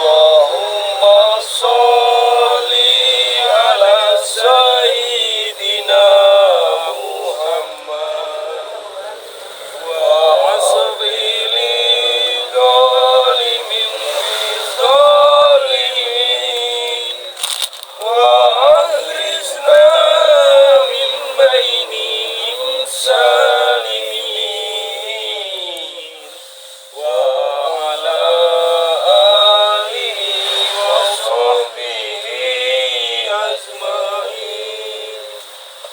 Allahumma sholli ala sayyidina Muhammad wa asghili zalimin bizalimin wa akhrijna min bainihim salimin wa ala alihi wa sahbihi ajmain.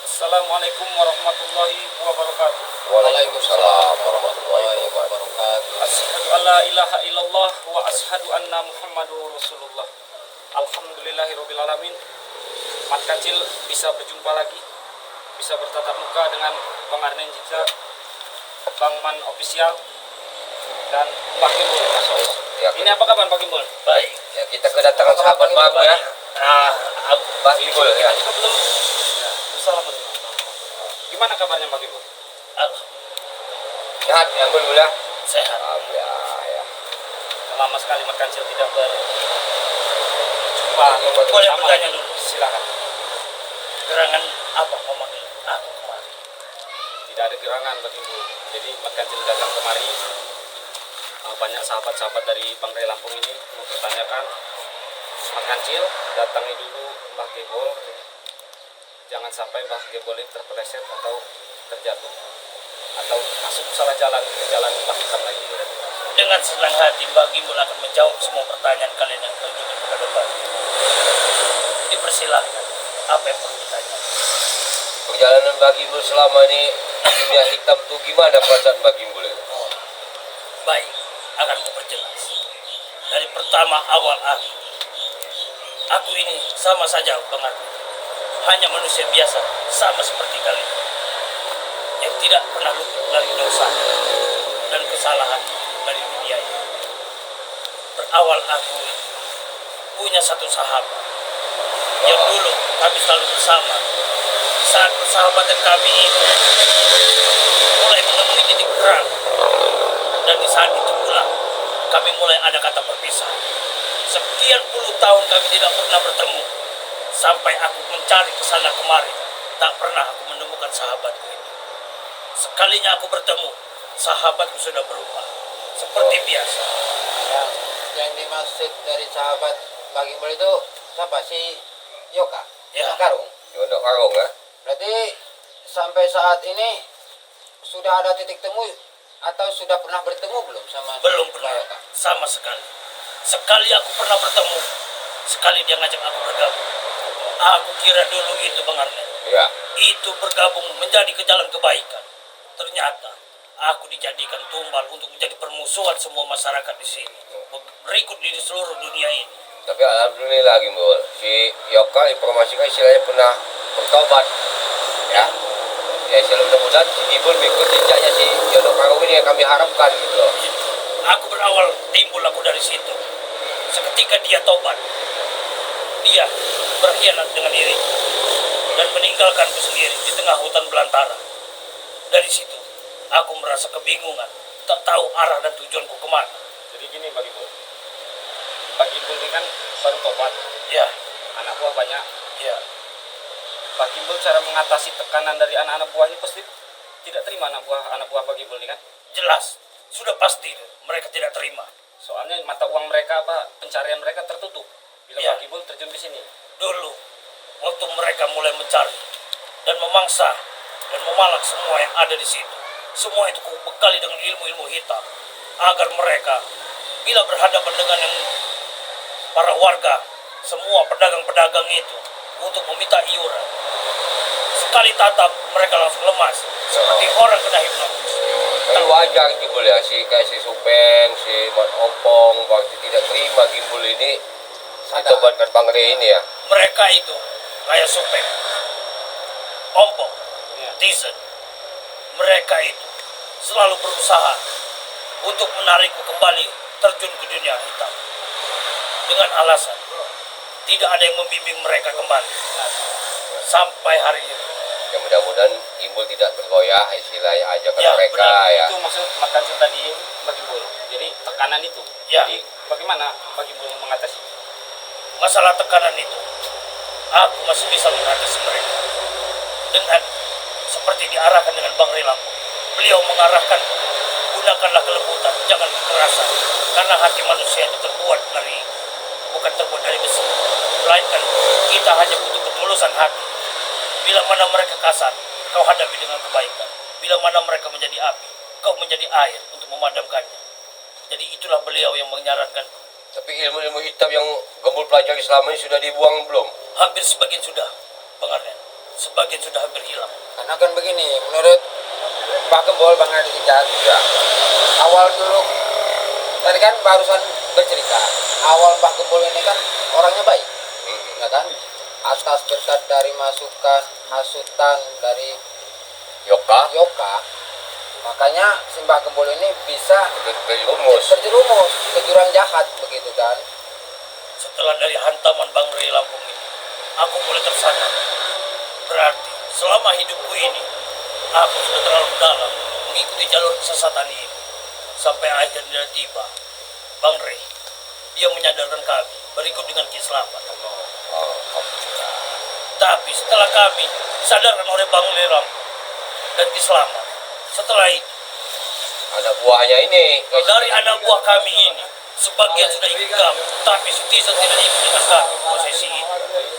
Assalamualaikum warahmatullahi wabarakatuh. Waalaikumsalam warahmatullahi wabarakatuh. Asyhadu an la ilaha illallah wa asyhadu anna Muhammadur Rasulullah. Alhamdulillahirabbil alamin. Mat Kancil bisa berjumpa lagi, bisa bertatap muka dengan Bang Arnen Jika, Bang Man Official dan Pak Kimbul. Ya, Ini apa kabar Pak Kimbul? baik. Ya, kita kedatangan sahabat baru ya. Pak Kimbul ya. Kita belum bersalaman. Gimana kabarnya Pak Kimbul? Sehat ya, Bul ya. Sehat. Alhamdulillah ya. Lama sekali Mat Kancil tidak berjumpa. Boleh bertanya dulu? Silakan. Gerangan apa memanggil aku kemarin? Tidak ada gerangan Pak Kimbul. Jadi Mat Kancil datang kemari, banyak sahabat-sahabat dari Bangrai Lampung ini mempertanyakan, Mat Kancil datangi dulu Mbah Gebol, jangan sampai Mbah Gebol ini terpeleset atau terjatuh atau masuk salah jalan ke jalan Mbah Hitam lagi. Dengan senang hati Mbak Gimbul akan menjawab semua pertanyaan kalian yang terjadi kepada Mbak. Dipersilahkan. Apa yang perlu ditanya? Perjalanan Mbak Gimbul selama ini dunia hitam tuh gimana perasaan Mbak Gimbul itu? Baik, akan kuperjelas. Dari pertama awal aku ini sama saja Bang Ardi. Hanya manusia biasa, sama seperti kalian, yang tidak pernah luput dari dosa dan kesalahan dari dunia ini. Berawal aku punya satu sahabat yang dulu kami selalu bersama. Di saat persahabatan kami ini mulai menemui titik terang, dan di saat itu pula kami mulai ada kata perpisahan. Sekian puluh tahun kami tidak pernah bertemu, sampai aku mencari kesana kemari, tak pernah aku menemukan sahabatku itu. Sekalinya aku bertemu, sahabatku sudah berubah seperti biasa. Yang dimaksud dari sahabat Mbak Gimbul itu siapa? Si Yoka? Ya. Karung? Yodok Karung ya. Berarti sampai saat ini sudah ada titik temu atau sudah pernah bertemu belum sama Belum Mbak pernah, Yoka? sama sekali. Sekali aku pernah bertemu, sekali dia ngajak aku bergabung. Aku kira dulu itu Bang Arnen, Ya. itu bergabung menjadi ke jalan kebaikan. Ternyata aku dijadikan tumbal untuk menjadi permusuhan semua masyarakat di sini, berikut di seluruh dunia ini. Tapi alhamdulillah Gimbul, si Yoka informasikan istilahnya pernah bertobat. Ya. Ya, mudah-mudahan si Gimbul mengikut jejaknya si Yodok Karung ini yang kami harapkan gitu loh. Aku berawal timbul aku dari situ. Seketika dia tobat, dia berkhianat dengan diri dan meninggalkanku sendiri di tengah hutan belantara. Dari situ aku merasa kebingungan, tak tahu arah dan tujuanku kemana. Jadi gini Pak Kimbul. Pak Kimbul ini kan baru tobat, Ya, anak buah banyak. ya, Pak Kimbul cara mengatasi tekanan dari anak-anak buah ini pasti tidak terima anak buah Pak Kimbul ini kan. jelas, sudah pasti itu mereka tidak terima. Soalnya mata uang mereka pencarian mereka tertutup bila Ya. Pak Kimbul terjun di sini. Dulu, waktu mereka mulai mencari dan memangsa dan memalak semua yang ada di situ, semua itu kubekali dengan ilmu-ilmu hitam agar mereka bila berhadapan dengan yang para warga, semua pedagang-pedagang itu untuk meminta iuran, sekali tatap mereka langsung lemas seperti orang kena hipnotis. Tapi wajar Gimbul ya, kayak si Supeng, si Mat Ompong, waktu tidak terima Gimbul ini ditobatkan Bangrai ini ya. Mereka itu kayak Supeng, Ompong, Ya. Tisen, mereka itu selalu berusaha untuk menarikku kembali terjun ke dunia hitam dengan alasan tidak ada yang membimbing mereka kembali. Sampai hari ini Ya mudah-mudahan Imbul tidak tergoyah istilahnya ajakan Ya, mereka benar. ya. Itu maksud Mat Kancil tadi bagi Bul. Jadi tekanan itu. Ya. Jadi bagaimana bagi Bul mengatasi? Masalah tekanan itu, aku masih bisa mengatasi mereka dengan seperti diarahkan dengan Bang Rilam. Beliau mengarahkan, gunakanlah kelembutan, jangan kekerasan, karena hati manusia itu bukan terbuat dari besi, melainkan kita hanya butuh ketulusan hati. Bila mana mereka kasar, kau hadapi dengan kebaikan. Bila mana mereka menjadi api, kau menjadi air untuk memadamkannya. Jadi itulah beliau yang menyarankan. Tapi ilmu-ilmu hitam yang Gembul pelajari selama ini sudah dibuang belum? Hampir sebagian sudah, Bang Arden. Sebagian sudah hampir hilang. Karena kan begini, menurut Pak Gembul, Bang Adi Sijat, Ya. awal dulu, tadi kan barusan bercerita, awal Pak Gembul ini kan orangnya baik, ya kan? Atas berkat dari masukan, hasutan dari Yoka, makanya si Mbak Gembul ini bisa Berjurumus. terjerumus ke jurang jahat begitu kan. Setelah dari hantaman Bang Rey Lampung ini, aku mulai tersadar. Berarti selama hidupku ini, aku sudah terlalu dalam mengikuti jalur kesesatan ini. Sampai akhirnya tiba Bang Rey. Dia menyadarkan kami berikut dengan keislaman. Tapi setelah kami disadarkan oleh Bang Rey Lampung dan keislaman, setelah itu Anak buahnya ini. dari anak buah kami ini, sebagian sudah ikut kami, tapi setiap tidak ikut dengan kami posisi ini.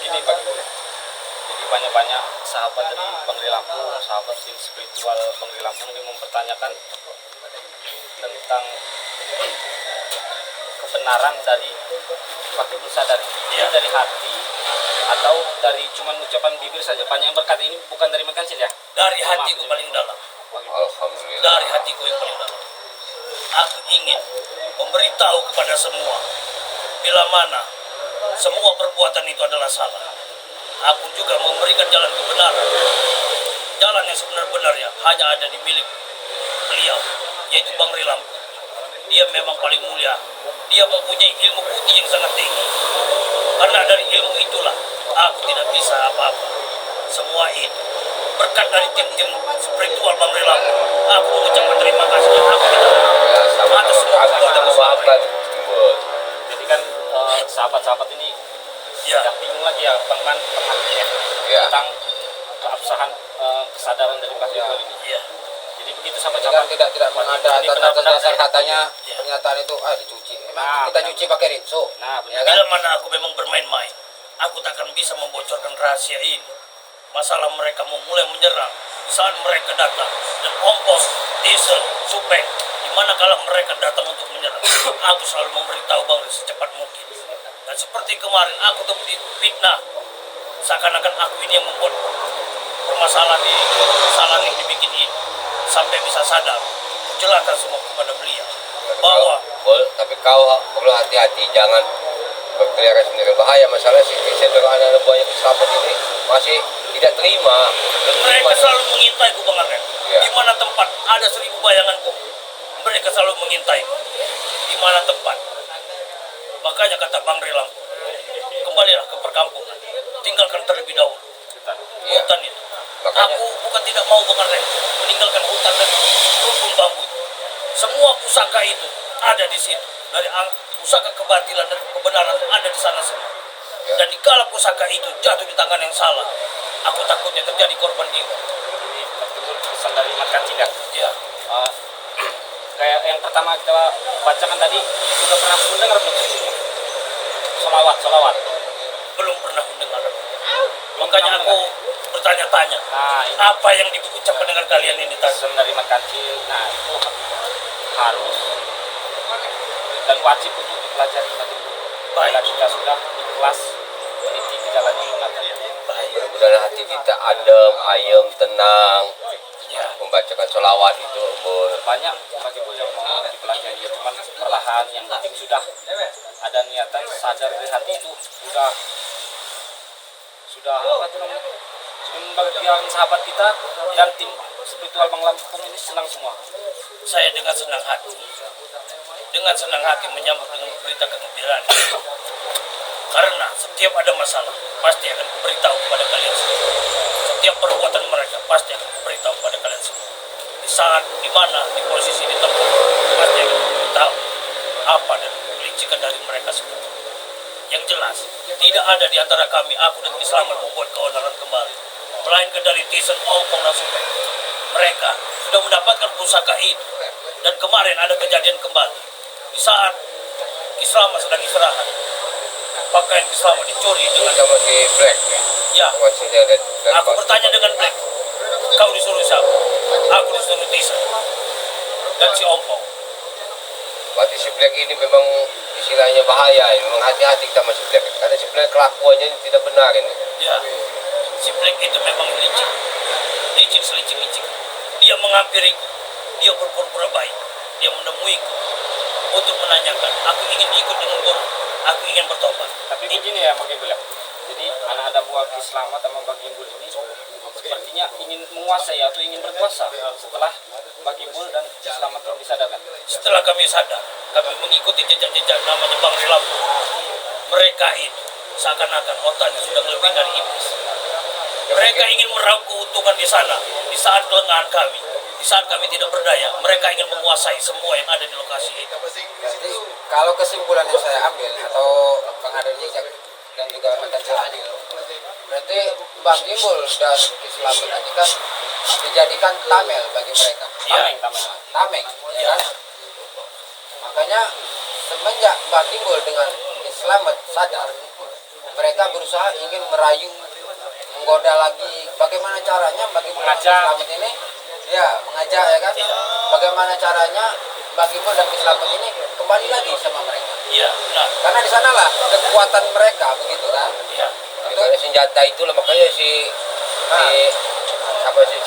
Ini bagi Bul. Jadi banyak-banyak sahabat dari Bang Rey Lampung, sahabat tim spiritual Bang Rey Lampung ini mempertanyakan tentang kebenaran dari Pak Bul Sadari. Ini Ya. dari hati atau dari cuman ucapan bibir saja. Banyak yang berkata ini bukan dari Mat Kancil ya. Dari hatiku paling dalam. Alhamdulillah. Dari hatiku yang paling dalam. Aku ingin memberitahu kepada semua, bila mana semua perbuatan itu adalah salah. Aku juga memberikan jalan kebenaran. Jalan yang sebenar-benarnya hanya ada di milik beliau, yaitu Bang Rey Lampung. Dia memang paling mulia. Dia mempunyai ilmu putih yang sangat tinggi. Karena dari ilmu itulah aku tidak bisa apa-apa. Semua itu berkat dari tim-tim spiritual Bang Rey Lampung. Aku mengucapkan terima kasih. Aku minta Ya, sama atas semua agak perbuatan sudah selama memaafkan. ini. Imbul. Jadi kan sahabat-sahabat ini Ya, tidak bingung lagi ya Bang Man ya, Ya. tentang keabsahan kesadaran dari Pak Bul ini. ya. Jadi begitu Jadi kan sahabat-sahabat tidak mengada ini atas benar-benar dasar saya- katanya Ya. pernyataan itu dicuci. Emang Nah, kita benar. cuci pakai rinso. Nah, Ya benar. kan? Bila mana aku memang bermain-main, aku takkan bisa membocorkan rahasia ini. Masalah mereka mau mulai menyerang saat mereka datang, dan kompos, diesel, supek, di mana kalau mereka datang untuk menyerang, aku selalu memberitahu Bang Rey secepat mungkin. Dan seperti kemarin aku tuh fitnah, seakan-akan aku ini yang membuat permasalahan ini, kesalahan yang dibikin ini, sampai bisa sadar, jelaskan semua kepada beliau bahwa Tapi kau perlu hati-hati, jangan berkeliaran sendiri. Bahaya masalah si senior anak buahnya selamat ini masih tidak terima. Belum mereka terima. selalu mengintaiku Bang Arden. Ya. Di mana tempat ada 1000 bayanganku, mereka selalu mengintaiku. Di mana tempat. Makanya kata Bang Rey Lampung, kembalilah ke perkampungan, tinggalkan terlebih dahulu Ya. hutan itu. Makanya- Aku bukan tidak mau Bang Arden meninggalkan hutan dan rumpun bambu. Semua pusaka itu ada di situ. Dari pusaka kebatilan dan kebenaran ada di sana semua. Ya. Dan dikala pusaka itu jatuh di tangan yang salah, aku takutnya terjadi korban jiwa. Ini betul pesan dari Mat Kancil ya. Ya, Eh, kayak yang pertama kita bacakan tadi, sudah pernah mendengar belum sebelumnya? Solawat. belum pernah mendengar. Makanya aku bertanya-tanya, Nah, ini apa yang diucapkan dengan kalian ini tadi? pesan dari Mat Kancil. Nah, itu harus dan wajib untuk dipelajari bagi bila kita sudah ikhlas meniti di jalan yang benar. Baik. Mudah-mudahan hati kita adem, ayem, tenang. Ya, Membacakan sholawat itu Banyak bagi yang mau dipelajari, ya cuman perlahan. Yang penting sudah ada niatan, sadar dari hati itu sudah apa tuh namanya, sudah membagikan sahabat kita dan tim spiritual Bang Lampung ini senang semua. saya dengan senang hati menyambut dengan berita kegembiraan. Karena setiap ada masalah, pasti akan kuberitahu kepada kalian semua. Setiap perbuatan mereka pasti akan beritahu pada kalian semua. Di saat, di mana, di posisi, di tempat, pasti akan beritahu apa dan kelicikan dari mereka semua. Yang jelas, tidak ada di antara kami, aku dan Ki Slamet membuat keonaran kembali, melainkan dari Tisen, Ompong, dan Supeng. Mereka sudah mendapatkan pusaka itu, dan kemarin ada kejadian kembali. Di saat Ki Slamet sedang istirahat, pakaian Ki Slamet dicuri dengan... sama si Black. Ya, Masih dari aku bertanya dengan Black, kau disuruh siapa? Aku disuruh Tisen dan si Ompong. Berarti si Black ini memang istilahnya bahaya, ini. Memang hati-hati kita sama si Black. Karena si Black kelakuannya ini tidak benar ini. Ya, si Black itu memang licik, licik selicik-licik. Dia menghampiriku, dia berpura-pura baik, dia menemuiku untuk menanyakan, aku ingin ikut dengan guru, aku ingin bertobat. Tapi begini ya Bang Gimbul ya. Jadi anak ada buah Ki Slamet sama Bang Gimbul ini sepertinya ingin menguasai atau ingin berkuasa setelah Bang Gimbul dan Ki Slamet disadarkan. Setelah kami sadar, kami mengikuti jejak-jejak namanya Bang Rilampu. Mereka itu seakan-akan otaknya sudah lebih dari iblis. Mereka ingin meraup keuntungan di sana, di saat kelengahan kami. Di saat kami tidak berdaya, mereka ingin menguasai semua yang ada di lokasi itu. Jadi kalau kesimpulan yang saya ambil atau pengadil jejak dan juga Makancil adil, berarti Bang Gimbul dan Ki Slamet ini kan dijadikan tameng bagi mereka. Tameng, tameng. Tameng, ya kan? Makanya semenjak Bang Gimbul dengan Ki Slamet sadar, mereka berusaha ingin merayu, menggoda lagi. Bagaimana caranya bagi Ki Mengajak. Slamet ini? Ya, mengajak ya kan? Bagaimana caranya Bang Gimbul dan Ki Slamet ini kembali lagi sama mereka? Iya, benar. Karena di sanalah kekuatan mereka, begitu kan? Iya. Karena senjata itulah makanya si apa sih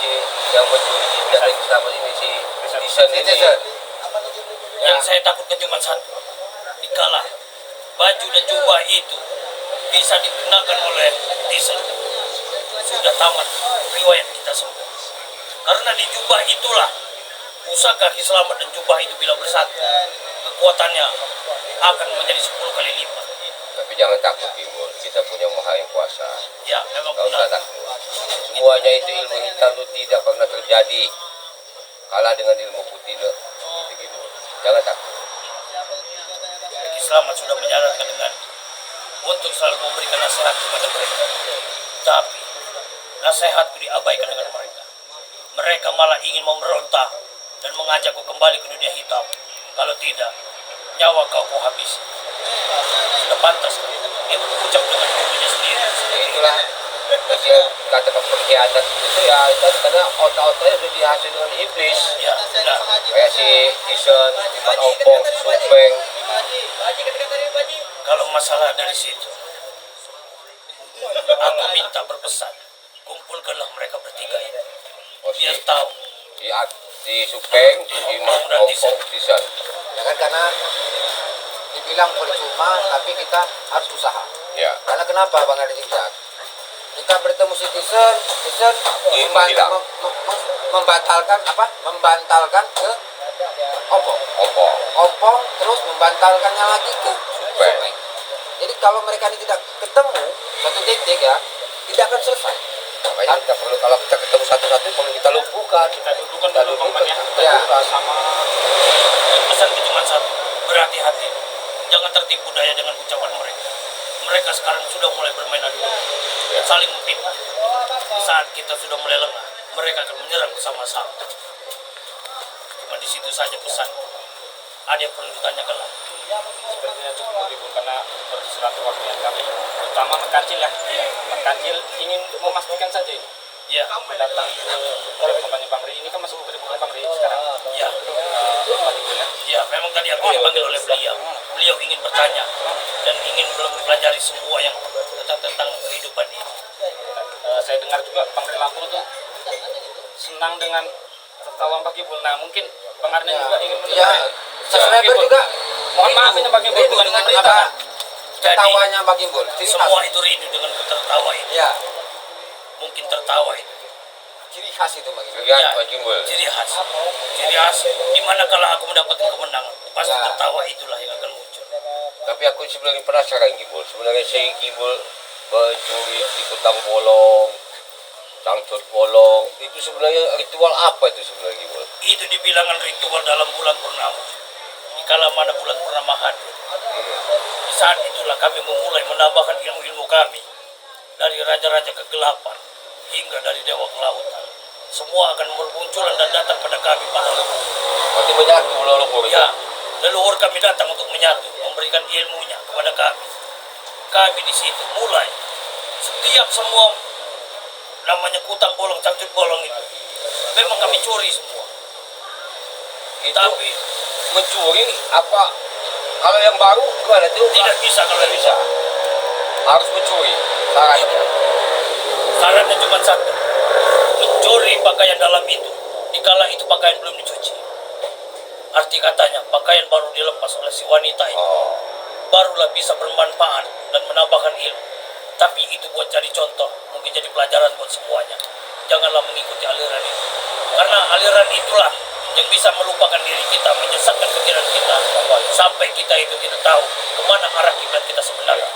yang mencuri senjata yang selamat ini si Tisen ini. Citizen. Yang saya takutkan cuma satu. Dikala baju dan jubah itu bisa digunakan oleh Tisen, sudah tamat riwayat kita semua. Karena di jubah itulah pusaka Ki Slamet dan jubah itu bila bersatu, kekuatannya akan menjadi 10 kali lipat. Tapi jangan takut Gimbul, kita punya Maha Yang Kuasa. Ya, memang Kau usah benar. takut. Semuanya itu ilmu hitam itu tidak pernah terjadi. Kalah dengan ilmu putih loh. Gitu. Jangan takut. Ki Slamet sudah menyarankan dengan untuk selalu memberikan nasihat kepada mereka. Tapi nasihatku diabaikan dengan mereka. Mereka malah ingin memberontak dan mengajakku kembali ke dunia hitam. Kalau tidak, nyawa kau habis. Sudah pantas dia berucap dengan dirinya sendiri. Itulah dia kata pengkhianat itu ya itu karena otak-otaknya sudah dihasil dengan iblis. Ya, benar. Kayak si Tisen, Iman Opong, Supeng. Kalau masalah dari situ, aku minta berpesan, kumpulkanlah mereka bertiga ini. Oh, si, Biar tahu. si Supeng, si Iman Opong, Tisen. Ya kan, karena dibilang percuma, tapi kita harus usaha. Ya. Karena kenapa Bang Adil Jejak? Kita bertemu si Tisen hilang. membantalkan apa? Membantalkan ke Opong. Opong. Opong terus membantalkannya lagi ke Supeng. Jadi kalau mereka ini tidak ketemu satu titik ya, tidak akan selesai. Makanya kita perlu kalau kita ketemu satu-satu perlu kita lumpuhkan. Kita dudukan dulu Bang ya. Ya. Sama Pesan cuma satu, berhati-hati. Jangan tertipu daya dengan ucapan mereka. Mereka sekarang sudah mulai bermain adu domba, saling memfitnah. Saat kita sudah mulai lengah, mereka akan menyerang bersama-sama. Cuma di situ saja pesan. Ada yang perlu ditanyakan lagi. sepertinya cukup menghibur karena bersilaturahmi yang kami terutama Makancil ya. Makancil ingin memastikan saja ini. Ya, Mendatang ke kampanye Bang Ri ini kan masih berhubungan Bang Ri sekarang. ya, Pak Ibu ya. ya. Memang tadi aku dipanggil oleh beliau. Beliau ingin bertanya dan ingin belum mempelajari semua yang tentang kehidupan ini. Saya dengar juga Bang Ri Lampung itu senang dengan tertawa Bang Ibu. Nah mungkin Bang Arne juga ingin Ya, mendengar. subscriber juga. Mohon maaf ini Bang Ibu Rindu bukan dengan berita. apa? Jadi Ketawanya Bang Gimbul. Ciri khas. semua itu rindu dengan tertawa ini. Ya, Mungkin tertawa itu. ciri khas itu Bang Gimbul. Lihat Pak Gimbul. Ciri khas. Ciri khas. Dimana kalau aku mendapatkan kemenangan, pasti Ya. tertawa itulah yang akan muncul. Tapi aku sebenarnya penasaran Gimbul. Sebenarnya si Gimbul mencuri di Kutang Bolong, Tangcut Bolong, Itu sebenarnya ritual apa itu sebenarnya Gimbal? Itu dibilangan ritual dalam bulan purnama. Dikala mana bulan purnama hadir. Di saat itulah kami memulai menambahkan ilmu-ilmu kami. Dari raja-raja kegelapan hingga dari dewa kelautan. Semua akan bermunculan dan datang pada kami para leluhur. Berarti banyak leluhur itu. Ya, leluhur kami datang untuk menyatu, memberikan ilmunya kepada kami. Kami di situ mulai setiap semua namanya kutang bolong, cangcut bolong itu. Memang kami curi semua. Itu Tapi mencuri apa? Kalau yang baru gimana tuh? tidak bisa kalau Tidak bisa. Harus mencuri. Syaratnya. Syaratnya cuma satu, mencuri pakaian dalam itu dikala itu pakaian belum dicuci. Arti katanya pakaian baru dilepas oleh si wanita itu, Oh. barulah bisa bermanfaat dan menambahkan ilmu. Tapi itu buat jadi contoh, mungkin jadi pelajaran buat semuanya. Janganlah mengikuti aliran itu, karena aliran itulah yang bisa melupakan diri kita, menyesatkan pikiran kita sampai kita itu tidak tahu kemana arah kiblat kita sebenarnya.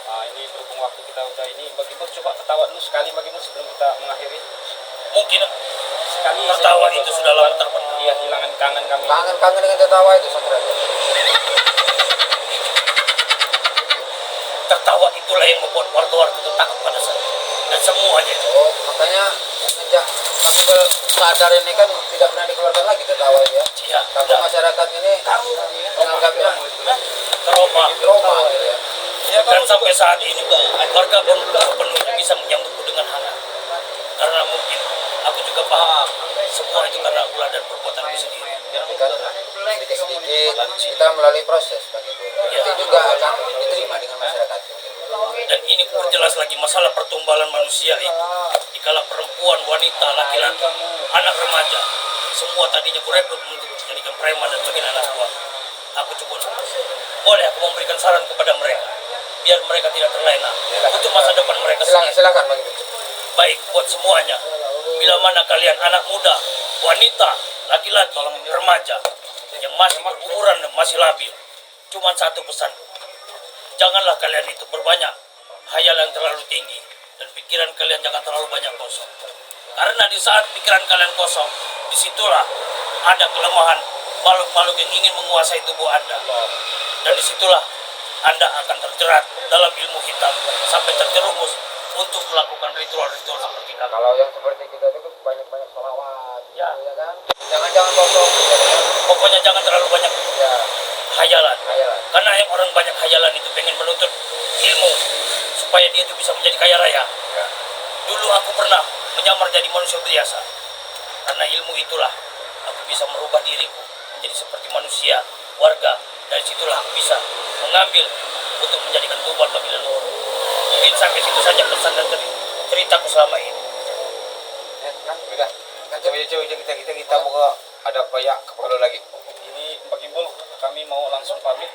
Nah, ini berhubung waktu kita udah ini, Bang Gimbal coba ketawa dulu sekali Bang Gimbal sebelum kita mengakhiri. Mungkin Sekali tertawa saja, itu sudah lama terpendam. Iya, hilangkan kangen kami. Kangen-kangen dengan tertawa itu sebenarnya. Tertawa itulah yang membuat warga-warga itu takut pada saya dan semuanya itu. Oh, makanya semenjak sadar ini kan tidak pernah dikeluarkan lagi tertawa itu ya. Ya, Tapi sudah masyarakat ini menganggapnya trauma. trauma gitu ya. Dan sampai saat ini warga belum sepenuhnya bisa menyambutku dengan hangat. Karena mungkin aku juga paham semua itu karena ulah dan perbuatanku sendiri. Tapi kan sedikit-sedikit kita melalui proses begitu. Itu juga akan diterima dengan masyarakat. Dan ini perjelas lagi masalah pertumbalan manusia itu. Dikala perempuan, wanita, laki-laki, anak remaja, semua tadinya kurekrut untuk dijadikan preman dan bagian anak buah. Aku coba boleh aku memberikan saran kepada mereka biar mereka tidak terlena untuk masa depan mereka sendiri. Silakan begitu. Baik buat semuanya. Bila mana kalian anak muda, wanita, laki-laki, remaja yang masih berumuran dan masih labil, cuma satu pesan. Janganlah kalian itu berbanyak khayal yang terlalu tinggi dan pikiran kalian jangan terlalu banyak kosong. Karena di saat pikiran kalian kosong, disitulah ada kelemahan makhluk-makhluk yang ingin menguasai tubuh Anda. Dan disitulah Anda akan terjerat dalam ilmu hitam sampai terjerumus untuk melakukan ritual-ritual seperti kami. Kalau yang seperti kita itu banyak-banyak sholawat, Ya. ya kan? Jangan-jangan kosong, gitu kan? Pokoknya jangan terlalu banyak Ya, hayalan. hayalan. Karena yang orang banyak hayalan itu pengen menuntut ilmu supaya dia itu bisa menjadi kaya raya. Ya. Dulu aku pernah menyamar jadi manusia biasa. Karena ilmu itulah aku bisa merubah diriku menjadi seperti manusia, warga. Dari situlah aku bisa mengambil untuk menjadikan tuban bagi leluhur. Mungkin sampai situ saja pesan dan ceritaku selama ini. Kan udah. Kan coba kita mau ke ada banyak keperluan lagi. Ini Pak Gimbal, kami mau langsung pamit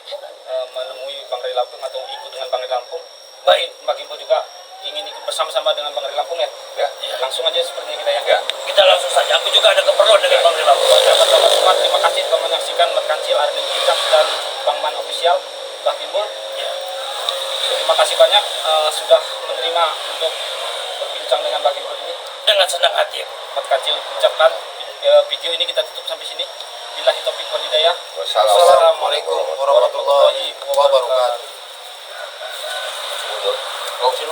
menemui Bang Ray Lampung atau ikut dengan Bang Ray Lampung. Baik, Mbak Gimbal juga ingin ikut bersama-sama dengan Bang Ray Lampung ya? Ya. Langsung aja seperti kita ya. Ya. kita langsung saja. Aku juga ada keperluan dengan Bang Rilap. Sahabat-sahabat semua, terima kasih telah menyaksikan Merkancil Arden Hijab dan Bang Man Official. Bang Gimbal, Ya. terima kasih banyak sudah menerima untuk berbincang dengan Bang Gimbal ini. Dengan senang hati. Merkancil ucapkan video ini kita tutup sampai sini. Billahi taufiq wal hidayah. Wassalamualaikum warahmatullahi wabarakatuh. wabarakatuh.